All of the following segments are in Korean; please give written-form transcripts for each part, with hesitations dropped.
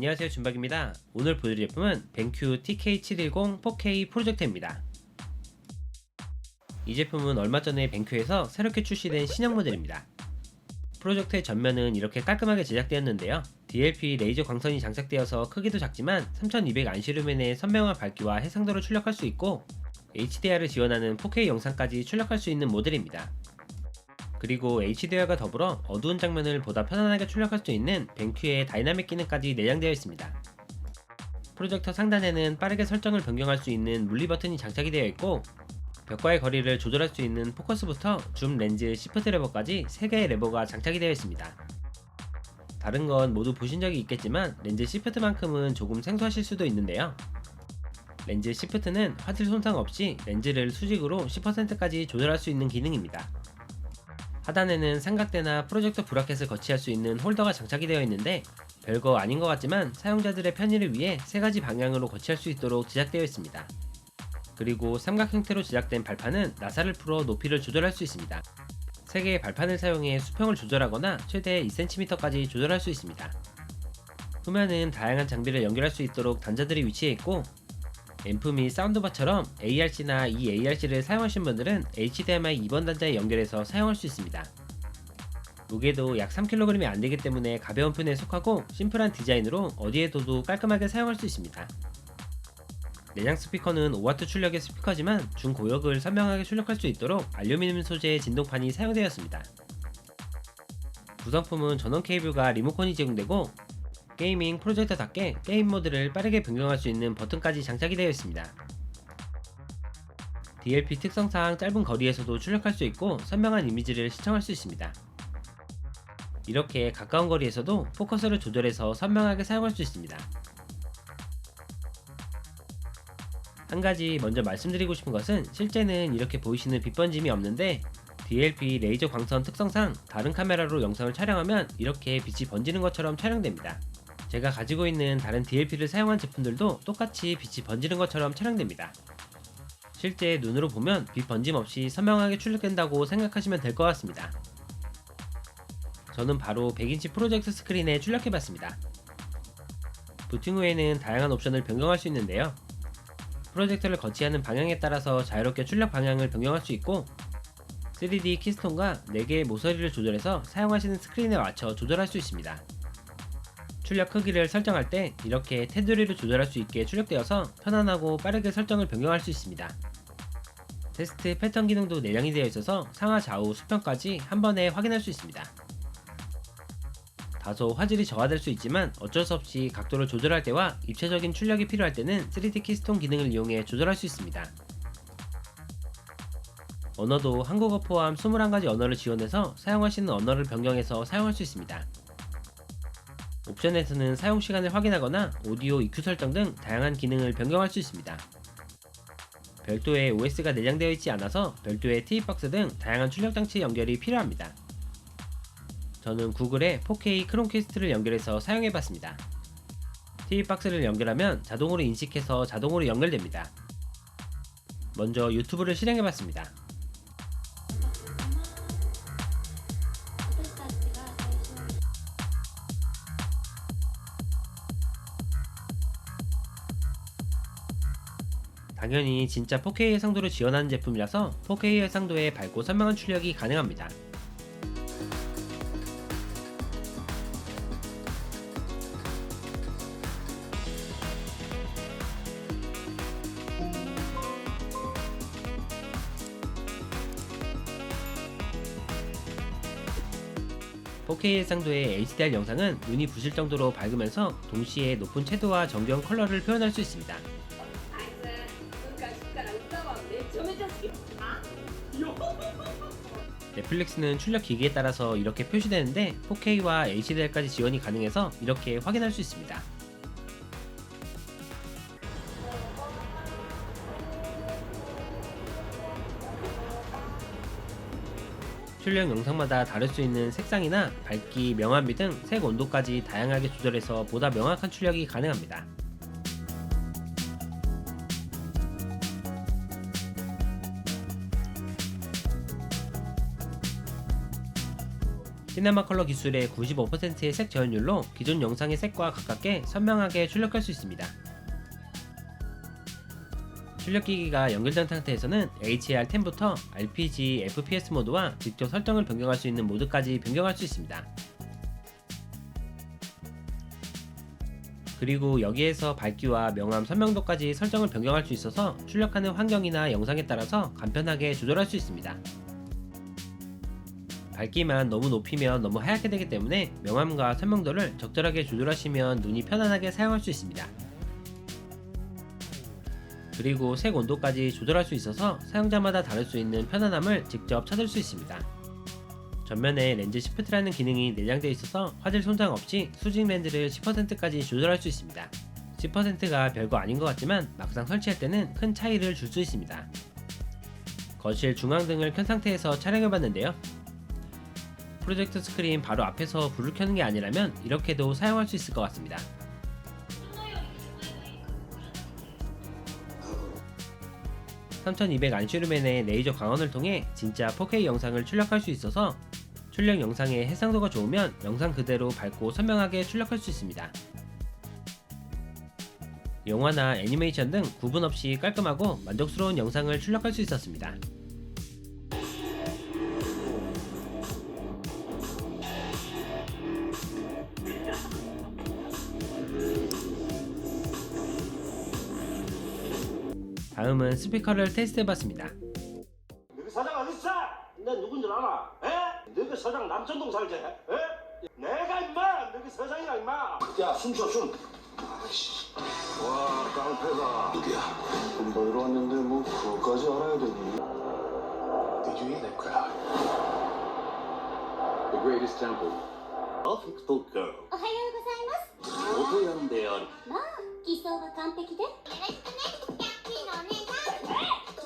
안녕하세요, 준박입니다. 오늘 보여드릴 제품은 벤큐 TK710 4K 프로젝터입니다. 이 제품은 얼마 전에 벤큐에서 새롭게 출시된 신형 모델입니다. 프로젝터의 전면은 이렇게 깔끔하게 제작되었는데요. DLP 레이저 광선이 장착되어서 크기도 작지만 3200 안시루멘의 선명한 밝기와 해상도를 출력할 수 있고 HDR을 지원하는 4K 영상까지 출력할 수 있는 모델입니다. 그리고 HDR과 더불어 어두운 장면을 보다 편안하게 출력할 수 있는 벤큐의 다이나믹 기능까지 내장되어 있습니다. 프로젝터 상단에는 빠르게 설정을 변경할 수 있는 물리 버튼이 장착이 되어 있고 벽과의 거리를 조절할 수 있는 포커스부터 줌 렌즈 시프트 레버까지 3개의 레버가 장착이 되어 있습니다. 다른 건 모두 보신 적이 있겠지만 렌즈 시프트만큼은 조금 생소하실 수도 있는데요. 렌즈 시프트는 화질 손상 없이 렌즈를 수직으로 10%까지 조절할 수 있는 기능입니다. 하단에는 삼각대나 프로젝터 브라켓을 거치할 수 있는 홀더가 장착이 되어 있는데 별거 아닌 것 같지만 사용자들의 편의를 위해 3가지 방향으로 거치할 수 있도록 제작되어 있습니다. 그리고 삼각 형태로 제작된 발판은 나사를 풀어 높이를 조절할 수 있습니다. 3개의 발판을 사용해 수평을 조절하거나 최대 2cm까지 조절할 수 있습니다. 후면은 다양한 장비를 연결할 수 있도록 단자들이 위치해 있고 앰프 및 사운드바처럼 ARC나 eARC를 사용하신 분들은 HDMI 2번 단자에 연결해서 사용할 수 있습니다. 무게도 약 3kg이 안되기 때문에 가벼운 편에 속하고 심플한 디자인으로 어디에 둬도 깔끔하게 사용할 수 있습니다. 내장 스피커는 5W 출력의 스피커지만 중고역을 선명하게 출력할 수 있도록 알루미늄 소재의 진동판이 사용되었습니다. 구성품은 전원 케이블과 리모컨이 제공되고 게이밍 프로젝터답게 게임 모드를 빠르게 변경할 수 있는 버튼까지 장착이 되어 있습니다. DLP 특성상 짧은 거리에서도 출력할 수 있고 선명한 이미지를 시청할 수 있습니다. 이렇게 가까운 거리에서도 포커스를 조절해서 선명하게 사용할 수 있습니다. 한 가지 먼저 말씀드리고 싶은 것은 실제는 이렇게 보이시는 빛 번짐이 없는데 DLP 레이저 광선 특성상 다른 카메라로 영상을 촬영하면 이렇게 빛이 번지는 것처럼 촬영됩니다. 제가 가지고 있는 다른 DLP를 사용한 제품들도 똑같이 빛이 번지는 것처럼 촬영됩니다. 실제 눈으로 보면 빛 번짐 없이 선명하게 출력된다고 생각하시면 될 것 같습니다. 저는 바로 100인치 프로젝트 스크린에 출력해봤습니다. 부팅 후에는 다양한 옵션을 변경할 수 있는데요. 프로젝터를 거치하는 방향에 따라서 자유롭게 출력 방향을 변경할 수 있고 3D 키스톤과 4개의 모서리를 조절해서 사용하시는 스크린에 맞춰 조절할 수 있습니다. 출력 크기를 설정할 때 이렇게 테두리를 조절할 수 있게 출력되어서 편안하고 빠르게 설정을 변경할 수 있습니다. 테스트 패턴 기능도 내장이 되어 있어서 상하 좌우 수평까지 한 번에 확인할 수 있습니다. 다소 화질이 저하될 수 있지만 어쩔 수 없이 각도를 조절할 때와 입체적인 출력이 필요할 때는 3D 키스톤 기능을 이용해 조절할 수 있습니다. 언어도 한국어 포함 21가지 언어를 지원해서 사용하시는 언어를 변경해서 사용할 수 있습니다. 옵션에서는 사용 시간을 확인하거나 오디오 EQ 설정 등 다양한 기능을 변경할 수 있습니다. 별도의 OS가 내장되어 있지 않아서 별도의 TV박스 등 다양한 출력 장치 연결이 필요합니다. 저는 구글의 4K 크롬캐스트를 연결해서 사용해봤습니다. TV박스를 연결하면 자동으로 인식해서 자동으로 연결됩니다. 먼저 유튜브를 실행해봤습니다. 당연히 진짜 4K 해상도를 지원하는 제품이라서 4K 해상도의 밝고 선명한 출력이 가능합니다. (4K) 해상도의 HDR 영상은 눈이 부실 정도로 밝으면서 동시에 높은 채도와 정교한 컬러를 표현할 수 있습니다. 넷플릭스는 출력 기기에 따라서 이렇게 표시되는데 4K와 HDR까지 지원이 가능해서 이렇게 확인할 수 있습니다. 출력 영상마다 다를 수 있는 색상이나 밝기, 명암비 등 색 온도까지 다양하게 조절해서 보다 명확한 출력이 가능합니다. 시네마 컬러 기술의 95%의 색 재현율로 기존 영상의 색과 가깝게 선명하게 출력할 수 있습니다. 출력기기가 연결된 상태에서는 HDR10부터 RPG, FPS 모드와 직접 설정을 변경할 수 있는 모드까지 변경할 수 있습니다. 그리고 여기에서 밝기와 명암, 선명도까지 설정을 변경할 수 있어서 출력하는 환경이나 영상에 따라서 간편하게 조절할 수 있습니다. 밝기만 너무 높이면 너무 하얗게 되기 때문에 명암과 선명도를 적절하게 조절하시면 눈이 편안하게 사용할 수 있습니다. 그리고 색 온도까지 조절할 수 있어서 사용자마다 다를 수 있는 편안함을 직접 찾을 수 있습니다. 전면에 렌즈 시프트라는 기능이 내장되어 있어서 화질 손상 없이 수직 렌즈를 10%까지 조절할 수 있습니다. 10%가 별거 아닌 것 같지만 막상 설치할 때는 큰 차이를 줄 수 있습니다. 거실 중앙등을 켠 상태에서 촬영해봤는데요. 프로젝터 스크린 바로 앞에서 불을 켜는 게 아니라면 이렇게도 사용할 수 있을 것 같습니다. 3200 안시루멘의 레이저 광원을 통해 진짜 4K 영상을 출력할 수 있어서 출력 영상의 해상도가 좋으면 영상 그대로 밝고 선명하게 출력할 수 있습니다. 영화나 애니메이션 등 구분 없이 깔끔하고 만족스러운 영상을 출력할 수 있었습니다. 다음은 스피커를 테스트해봤습니다. 너희 사장 어딨어? 나 누군지 알아? 에? 너희 사장 남천동 살지? 에? 내가 임마! 너희 사장이야 임마! 야 숨 쉬어 숨! 아이씨 와 깡패가 누구야? 돈 벌러 왔는데 뭐 그거까지 알아야 되니? Did you eat that crowd? The greatest temple. Perfect girl. おはようございます。音やんである。まあ、偽装は完璧で。よろしくね、キャッキーのお姉さん。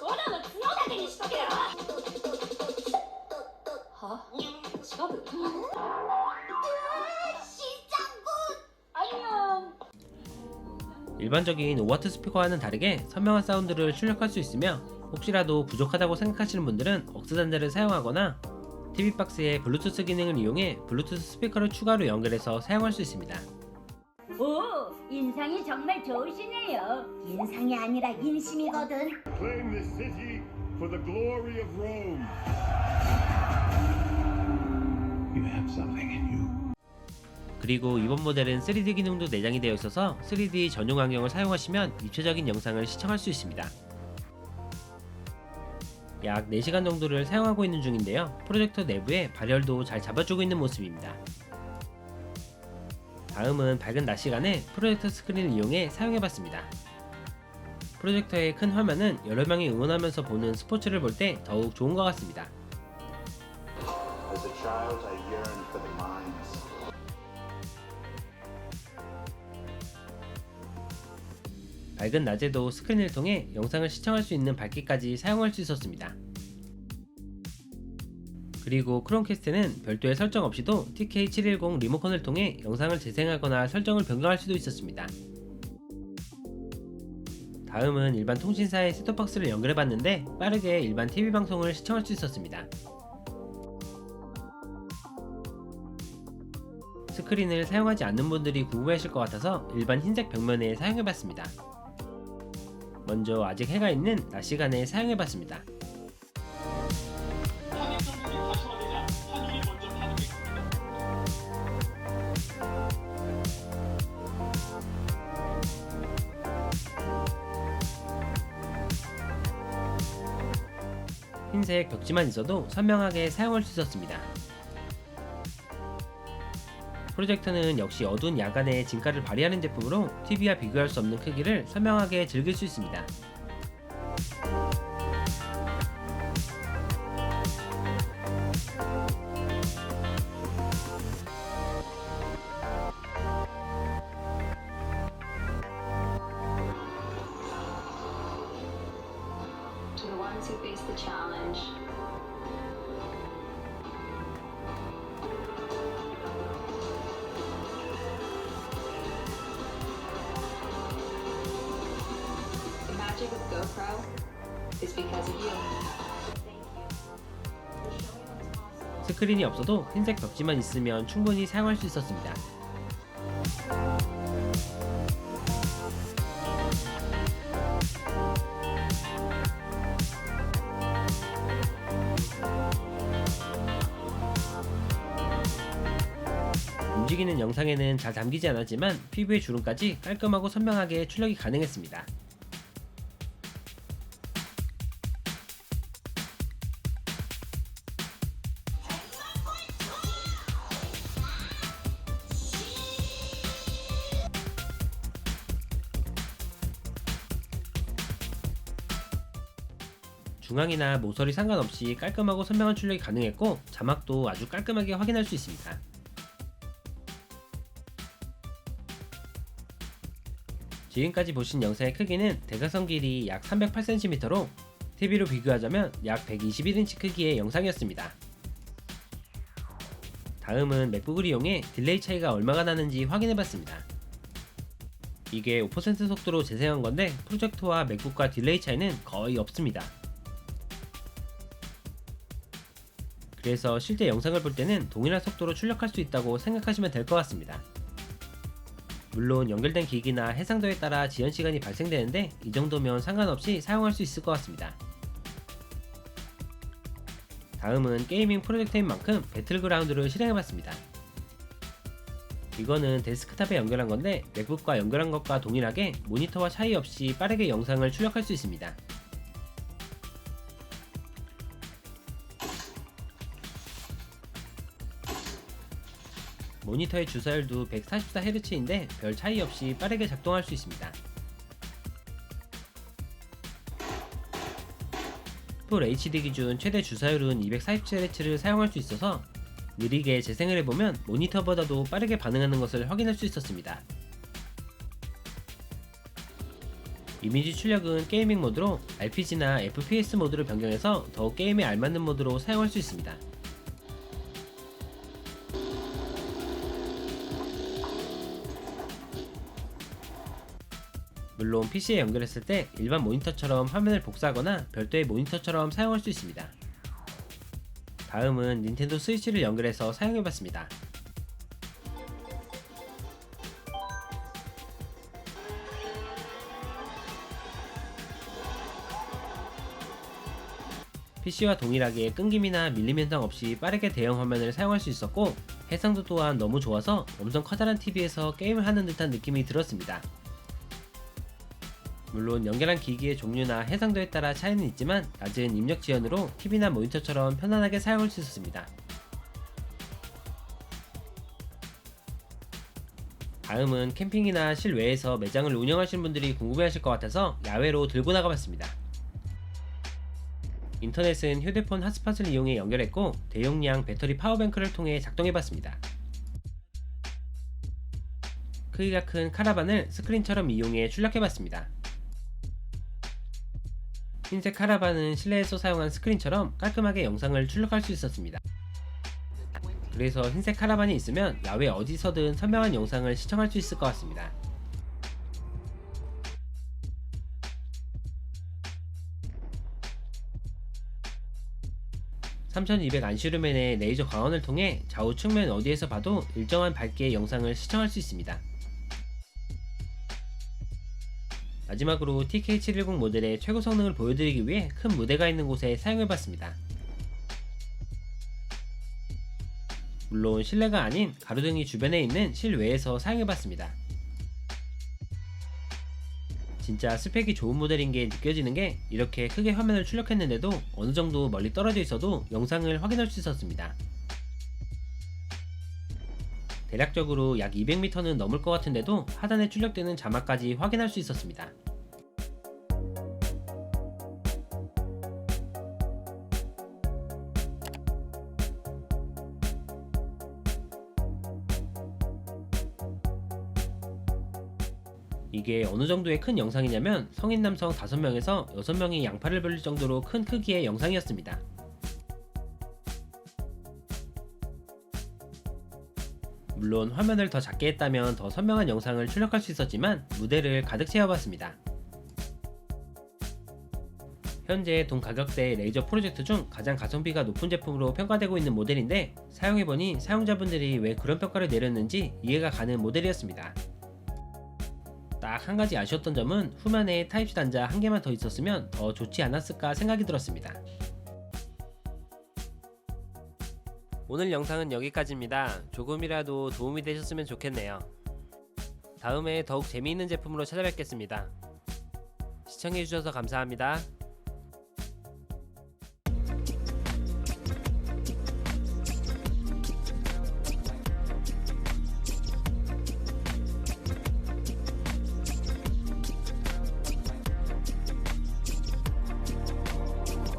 オラの角だけにしとけよ。は？シカブ？しんちゃん굿。 안녕。 일반적인 5W 스피커와는 다르게 선명한 사운드를 출력할 수 있으며 혹시라도 부족하다고 생각하시는 분들은 억스 단자를 사용하거나 TV박스의 블루투스 기능을 이용해 블루투스 스피커를 추가로 연결해서 사용할 수 있습니다. 오, 인상이 정말 좋으시네요. 인상이 아니라 인심이거든. Claim the city for the glory of Rome. You have something in you. 그리고 이번 모델은 3D 기능도 내장이 되어 있어서 3D 전용 안경을 사용하시면 입체적인 영상을 시청할 수 있습니다. 약 4시간 정도를 사용하고 있는 중인데요. 프로젝터 내부에 발열도 잘 잡아주고 있는 모습입니다. 다음은 밝은 낮 시간에 프로젝터 스크린을 이용해 사용해봤습니다. 프로젝터의 큰 화면은 여러 명이 응원하면서 보는 스포츠를 볼 때 더욱 좋은 것 같습니다. As a child, I yearned for the mines. 밝은 낮에도 스크린을 통해 영상을 시청할 수 있는 밝기까지 사용할 수 있었습니다. 그리고 크롬캐스트는 별도의 설정 없이도 TK710 리모컨을 통해 영상을 재생하거나 설정을 변경할 수도 있었습니다. 다음은 일반 통신사의 셋톱박스를 연결해봤는데 빠르게 일반 TV 방송을 시청할 수 있었습니다. 스크린을 사용하지 않는 분들이 궁금해하실 것 같아서 일반 흰색 벽면에 사용해봤습니다. 먼저 아직 해가 있는 낮 시간에 사용해봤습니다. 흰색 벽지만 있어도 선명하게 사용할 수 있었습니다. 프로젝터는 역시 어두운 야간에 진가를 발휘하는 제품으로 TV와 비교할 수 없는 크기를 선명하게 즐길 수 있습니다. To the ones who face the challenge. The magic of GoPro is because of you. 스크린이 없어도 흰색 벽지만 있으면 충분히 사용할 수 있었습니다. 움직이는 영상에는 잘 담기지 않았지만 피부의 주름까지 깔끔하고 선명하게 출력이 가능했습니다. 중앙이나 모서리 상관없이 깔끔하고 선명한 출력이 가능했고 자막도 아주 깔끔하게 확인할 수 있습니다. 지금까지 보신 영상의 크기는 대각선 길이 약 308cm로 TV로 비교하자면 약 121인치 크기의 영상이었습니다. 다음은 맥북을 이용해 딜레이 차이가 얼마가 나는지 확인해봤습니다. 이게 5% 속도로 재생한 건데 프로젝터와 맥북과 딜레이 차이는 거의 없습니다. 그래서 실제 영상을 볼 때는 동일한 속도로 출력할 수 있다고 생각하시면 될 것 같습니다. 물론 연결된 기기나 해상도에 따라 지연 시간이 발생되는데 이 정도면 상관없이 사용할 수 있을 것 같습니다. 다음은 게이밍 프로젝트인 만큼 배틀그라운드를 실행해봤습니다. 이거는 데스크탑에 연결한 건데 맥북과 연결한 것과 동일하게 모니터와 차이 없이 빠르게 영상을 출력할 수 있습니다. 모니터의 주사율도 144Hz인데 별 차이 없이 빠르게 작동할 수 있습니다. 풀 HD 기준 최대 주사율은 247Hz를 사용할 수 있어서 느리게 재생을 해보면 모니터보다도 빠르게 반응하는 것을 확인할 수 있었습니다. 이미지 출력은 게이밍 모드로 RPG나 FPS 모드로 변경해서 더욱 게임에 알맞는 모드로 사용할 수 있습니다. 물론 PC에 연결했을 때 일반 모니터처럼 화면을 복사하거나 별도의 모니터처럼 사용할 수 있습니다. 다음은 닌텐도 스위치를 연결해서 사용해봤습니다. PC와 동일하게 끊김이나 밀림 현상 없이 빠르게 대형 화면을 사용할 수 있었고 해상도 또한 너무 좋아서 엄청 커다란 TV에서 게임을 하는 듯한 느낌이 들었습니다. 물론 연결한 기기의 종류나 해상도에 따라 차이는 있지만 낮은 입력 지연으로 TV나 모니터처럼 편안하게 사용할 수 있었습니다. 다음은 캠핑이나 실외에서 매장을 운영하시는 분들이 궁금해하실 것 같아서 야외로 들고 나가봤습니다. 인터넷은 휴대폰 핫스팟을 이용해 연결했고 대용량 배터리 파워뱅크를 통해 작동해봤습니다. 크기가 큰 카라반을 스크린처럼 이용해 출력해봤습니다. 흰색 카라반은 실내에서 사용한 스크린처럼 깔끔하게 영상을 출력할 수 있었습니다. 그래서 흰색 카라반이 있으면 야외 어디서든 선명한 영상을 시청할 수 있을 것 같습니다. (3200) 안시루멘의 레이저 광원을 통해 좌우 측면 어디에서 봐도 일정한 밝기의 영상을 시청할 수 있습니다. 마지막으로 TK710 모델의 최고 성능을 보여드리기 위해 큰 무대가 있는 곳에 사용해봤습니다. 물론 실내가 아닌 가로등이 주변에 있는 실외에서 사용해봤습니다. 진짜 스펙이 좋은 모델인 게 느껴지는 게 이렇게 크게 화면을 출력했는데도 어느정도 멀리 떨어져 있어도 영상을 확인할 수 있었습니다. 대략적으로 약 200m는 넘을 것 같은데도 하단에 출력되는 자막까지 확인할 수 있었습니다. 이게 어느 정도의 큰 영상이냐면 성인 남성 5명에서 6명이 양팔을 벌릴 정도로 큰 크기의 영상이었습니다. 물론 화면을 더 작게 했다면 더 선명한 영상을 출력할 수 있었지만 무대를 가득 채워봤습니다. 현재 동 가격대 레이저 프로젝트 중 가장 가성비가 높은 제품으로 평가되고 있는 모델인데 사용해보니 사용자분들이 왜 그런 평가를 내렸는지 이해가 가는 모델이었습니다. 딱 한 가지 아쉬웠던 점은 후면에 타입C 단자 한 개만 더 있었으면 더 좋지 않았을까 생각이 들었습니다. 오늘 영상은 여기까지입니다. 조금이라도 도움이 되셨으면 좋겠네요. 다음에 더욱 재미있는 제품으로 찾아뵙겠습니다. 시청해주셔서 감사합니다.